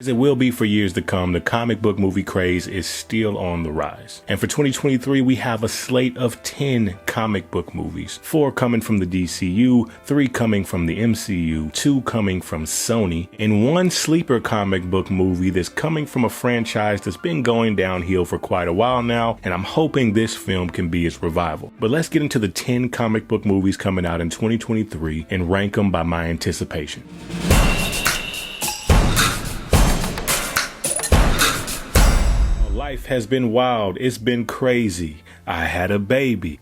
As it will be for years to come, the comic book movie craze is still on the rise. And for 2023, we have a slate of 10 comic book movies. 4 coming from the DCU, 3 coming from the MCU, 2 coming from Sony, and 1 sleeper comic book movie that's coming from a franchise that's been going downhill for quite a while now, and I'm hoping this film can be its revival. But let's get into the 10 comic book movies coming out in 2023 and rank them by my anticipation. Life has been wild. It's been crazy. I had a baby.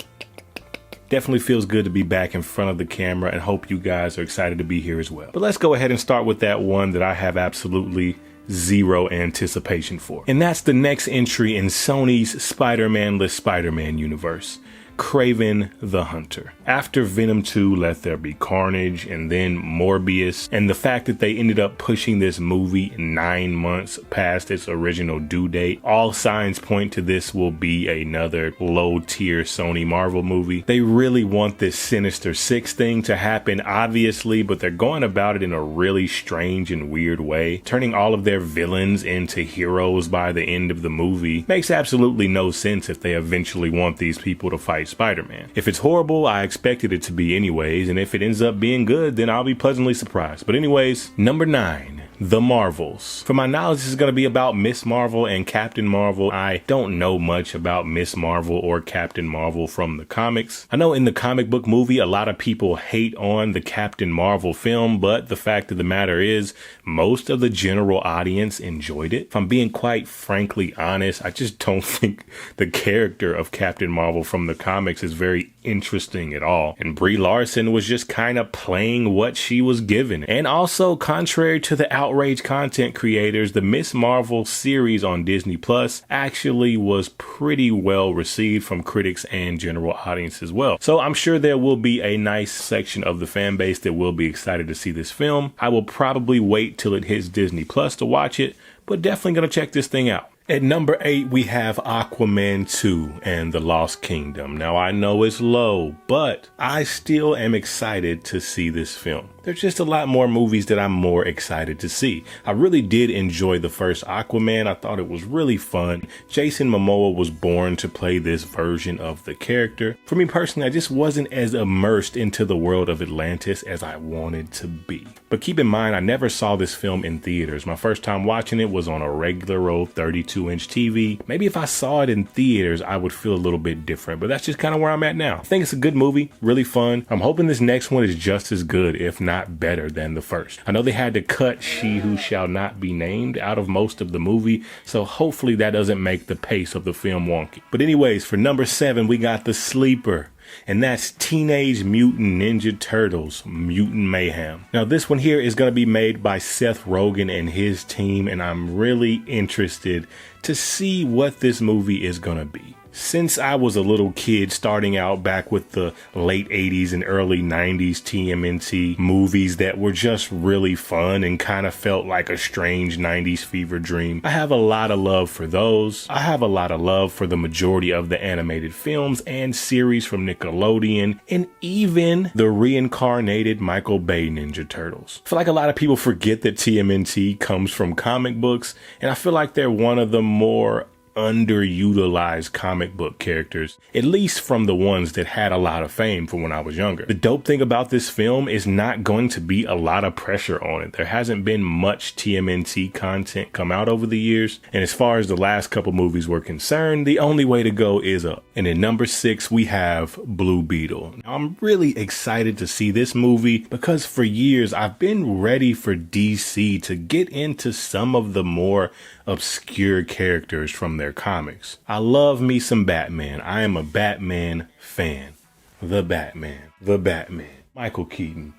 Definitely feels good to be back in front of the camera, and hope you guys are excited to be here as well. But let's go ahead and start with that one that I have absolutely zero anticipation for. And that's the next entry in Sony's Spider-Man-less Spider-Man universe. Kraven the Hunter. After Venom 2, Let There Be Carnage, and then Morbius, and the fact that they ended up pushing this movie 9 months past its original due date, all signs point to this will be another low-tier Sony Marvel movie. They really want this Sinister Six thing to happen, obviously, but they're going about it in a really strange and weird way. Turning all of their villains into heroes by the end of the movie makes absolutely no sense if they eventually want these people to fight Spider-Man. If it's horrible, I expected it to be anyways, and if it ends up being good, then I'll be pleasantly surprised. But anyways, number 9. The Marvels. For my knowledge, this is going to be about Miss Marvel and Captain Marvel. I don't know much about Miss Marvel or Captain Marvel from the comics. I know in the comic book movie, a lot of people hate on the Captain Marvel film, but the fact of the matter is, most of the general audience enjoyed it. If I'm being quite frankly honest, I just don't think the character of Captain Marvel from the comics is very interesting at all. And Brie Larson was just kind of playing what she was given. And also, contrary to the outrage content creators, the Miss Marvel series on Disney Plus actually was pretty well received from critics and general audience as well. So I'm sure there will be a nice section of the fan base that will be excited to see this film. I will probably wait till it hits Disney Plus to watch it, but definitely gonna check this thing out. At number 8, we have Aquaman 2 and the Lost Kingdom. Now, I know it's low, but I still am excited to see this film. There's just a lot more movies that I'm more excited to see. I really did enjoy the first Aquaman. I thought it was really fun. Jason Momoa was born to play this version of the character. For me personally, I just wasn't as immersed into the world of Atlantis as I wanted to be. But keep in mind, I never saw this film in theaters. My first time watching it was on a regular old 32-inch TV. Maybe if I saw it in theaters, I would feel a little bit different, but that's just kind of where I'm at now. I think it's a good movie, really fun. I'm hoping this next one is just as good, if not better than the first. I know they had to cut She Who Shall Not Be Named out of most of the movie, so hopefully that doesn't make the pace of the film wonky. But anyways, for number 7, we got the sleeper, and that's Teenage Mutant Ninja Turtles, Mutant Mayhem. Now this one here is going to be made by Seth Rogen and his team, and I'm really interested to see what this movie is going to be. Since I was a little kid starting out back with the late 80s and early 90s TMNT movies that were just really fun and kind of felt like a strange 90s fever dream, I have a lot of love for those. I have a lot of love for the majority of the animated films and series from Nickelodeon, and even the reincarnated Michael Bay Ninja Turtles. I feel like a lot of people forget that TMNT comes from comic books, and I feel like they're one of the more underutilized comic book characters, at least from the ones that had a lot of fame from when I was younger. The dope thing about this film is not going to be a lot of pressure on it. There hasn't been much TMNT content come out over the years, and as far as the last couple movies were concerned, the only way to go is up. And in number 6, we have Blue Beetle. Now, I'm really excited to see this movie because for years I've been ready for DC to get into some of the more obscure characters from their comics. I love me some Batman. I am a Batman fan. The Batman. Michael Keaton.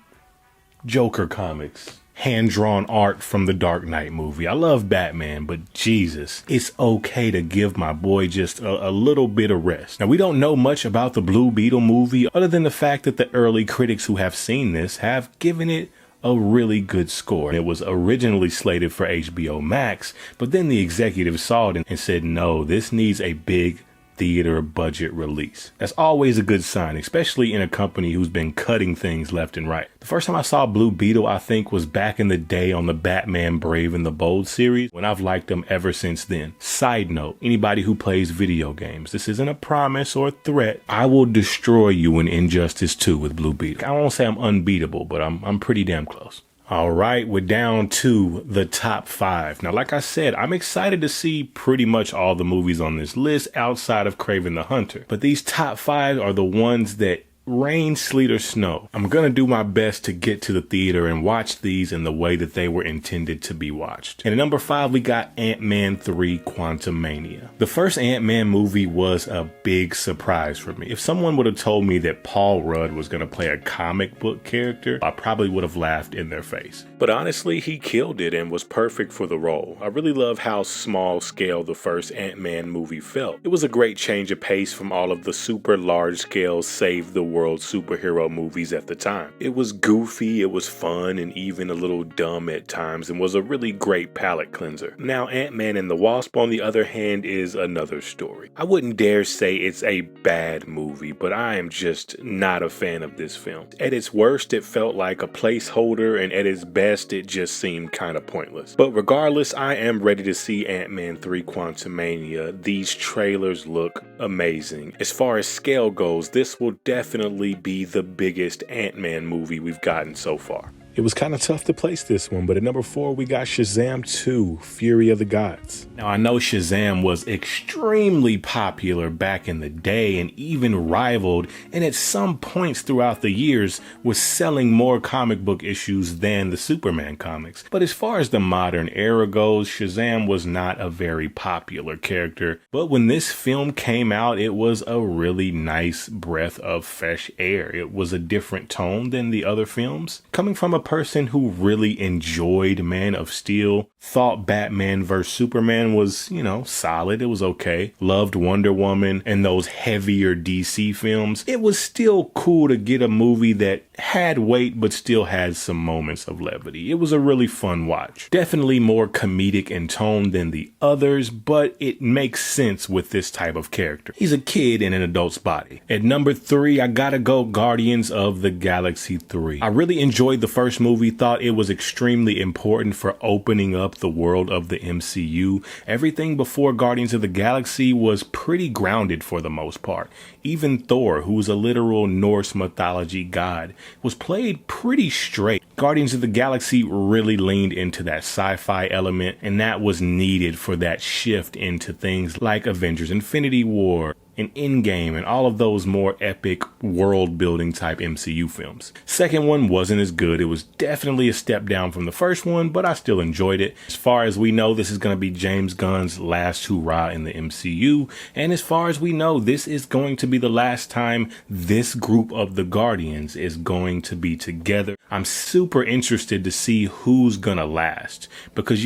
Joker comics. Hand-drawn art from the Dark Knight movie. I love Batman, but Jesus, it's okay to give my boy just a little bit of rest. Now, we don't know much about the Blue Beetle movie other than the fact that the early critics who have seen this have given it a really good score. It was originally slated for HBO Max, but then the executives saw it and said, no, this needs a big theater budget release. That's always a good sign, especially in a company who's been cutting things left and right. The first time I saw Blue Beetle, I think, was back in the day on the Batman Brave and the Bold series, when I've liked them ever since then. Side note, anybody who plays video games, this isn't a promise or a threat. I will destroy you in Injustice 2 with Blue Beetle. I won't say I'm unbeatable, but I'm pretty damn close. All right, we're down to the top 5. Now, like I said, I'm excited to see pretty much all the movies on this list outside of Kraven the Hunter. But these top 5 are the ones that rain, sleet, or snow, I'm gonna do my best to get to the theater and watch these in the way that they were intended to be watched. And at number 5, we got Ant-Man 3 Quantumania. The first Ant-Man movie was a big surprise for me. If someone would have told me that Paul Rudd was gonna play a comic book character, I probably would have laughed in their face. But honestly, he killed it and was perfect for the role. I really love how small scale the first Ant-Man movie felt. It was a great change of pace from all of the super large scale save the world superhero movies at the time. It was goofy, it was fun, and even a little dumb at times, and was a really great palate cleanser. Now, Ant-Man and the Wasp, on the other hand, is another story. I wouldn't dare say it's a bad movie, but I am just not a fan of this film. At its worst, it felt like a placeholder, and at its best, it just seemed kind of pointless. But regardless, I am ready to see Ant-Man 3 Quantumania. These trailers look amazing. As far as scale goes, this will definitely be the biggest Ant-Man movie we've gotten so far. It was kind of tough to place this one, but at number 4, we got Shazam 2, Fury of the Gods. Now, I know Shazam was extremely popular back in the day and even rivaled, and at some points throughout the years was selling more comic book issues than the Superman comics. But as far as the modern era goes, Shazam was not a very popular character. But when this film came out, it was a really nice breath of fresh air. It was a different tone than the other films. Coming from a person who really enjoyed Man of Steel, thought Batman vs Superman was, solid. It was okay. Loved Wonder Woman and those heavier DC films. It was still cool to get a movie that had weight but still had some moments of levity. It was a really fun watch. Definitely more comedic in tone than the others, but it makes sense with this type of character. He's a kid in an adult's body. At number 3, I gotta go Guardians of the Galaxy 3. I really enjoyed the first movie, thought it was extremely important for opening up the world of the MCU. Everything before Guardians of the Galaxy was pretty grounded for the most part. Even Thor, who's a literal Norse mythology god, was played pretty straight. Guardians of the Galaxy really leaned into that sci-fi element, and that was needed for that shift into things like Avengers Infinity War and Endgame and all of those more epic world building type MCU films. Second one wasn't as good. It was definitely a step down from the first one, but I still enjoyed it. As far as we know, this is going to be James Gunn's last hurrah in the MCU. And as far as we know, this is going to be the last time this group of the Guardians is going to be together. I'm super interested to see who's gonna last, because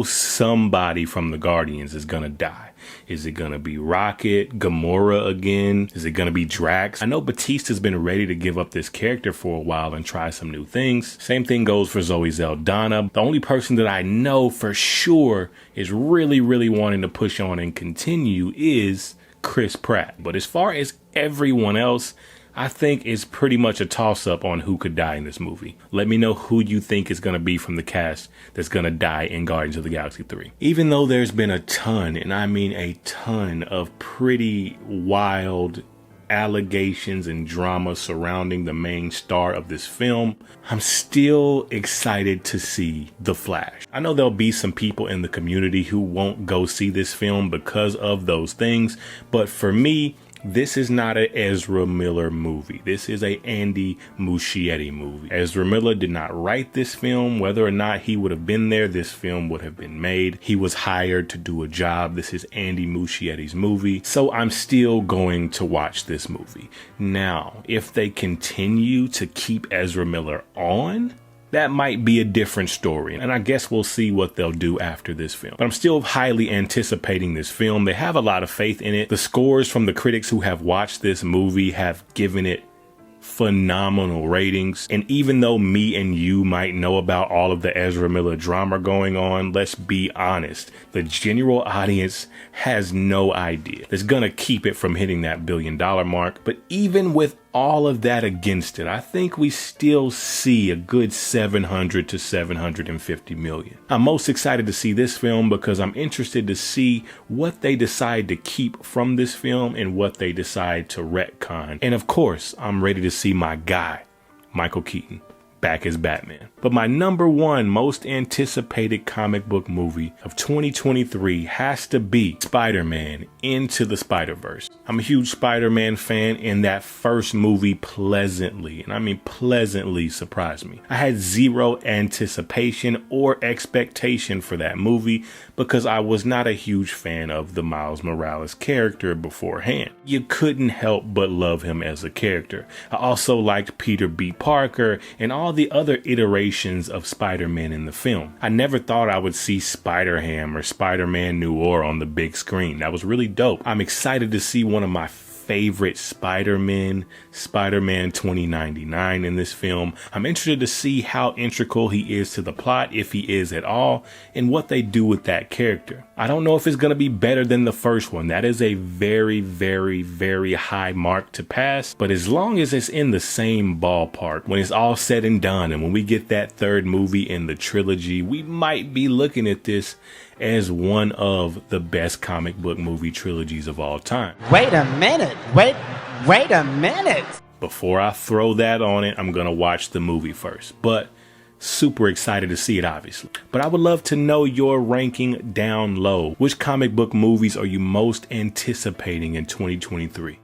somebody from the Guardians is gonna die. Is it gonna be Rocket, Gamora again? Is it gonna be Drax? I know Batista's been ready to give up this character for a while and try some new things. Same thing goes for Zoe Saldana. The only person that I know for sure is really wanting to push on and continue is Chris Pratt. But as far as everyone else, I think it's pretty much a toss-up on who could die in this movie. Let me know who you think is going to be from the cast that's going to die in Guardians of the Galaxy 3. Even though there's been a ton, and I mean a ton, of pretty wild allegations and drama surrounding the main star of this film, I'm still excited to see The Flash. I know there'll be some people in the community who won't go see this film because of those things, but for me, this is not an Ezra Miller movie. This is a Andy Muschietti movie. Ezra Miller did not write this film. Whether or not he would have been there, this film would have been made. He was hired to do a job. This is Andy Muschietti's movie. So I'm still going to watch this movie. Now, if they continue to keep Ezra Miller on, that might be a different story, and I guess we'll see what they'll do after this film. But I'm still highly anticipating this film. They have a lot of faith in it. The scores from the critics who have watched this movie have given it phenomenal ratings. And even though me and you might know about all of the Ezra Miller drama going on, let's be honest, the general audience has no idea. It's gonna keep it from hitting that $1 billion mark. But even with all of that against it, I think we still see a good 700 to 750 million. I'm most excited to see this film because I'm interested to see what they decide to keep from this film and what they decide to retcon. And of course, I'm ready to see my guy, Michael Keaton, back as Batman. But my number one most anticipated comic book movie of 2023 has to be Spider-Man Into the Spiderverse. I'm a huge Spider-Man fan, and that first movie pleasantly, and I mean pleasantly, surprised me. I had zero anticipation or expectation for that movie because I was not a huge fan of the Miles Morales character beforehand. You couldn't help but love him as a character. I also liked Peter B. Parker and all the other iterations of Spider-Man in the film. I never thought I would see Spider-Ham or Spider-Man Noir on the big screen. That was really dope. I'm excited to see one of my favorite Spider-Man 2099 in this film. I'm interested to see how integral he is to the plot, if he is at all, and what they do with that character. I don't know if it's going to be better than the first one. That is a very, very, very high mark to pass. But as long as it's in the same ballpark, when it's all said and done, and when we get that third movie in the trilogy, we might be looking at this as one of the best comic book movie trilogies of all time. Wait a minute. Wait a minute. Before I throw that on it, I'm gonna watch the movie first. But super excited to see it, obviously. But I would love to know your ranking down low. Which comic book movies are you most anticipating in 2023?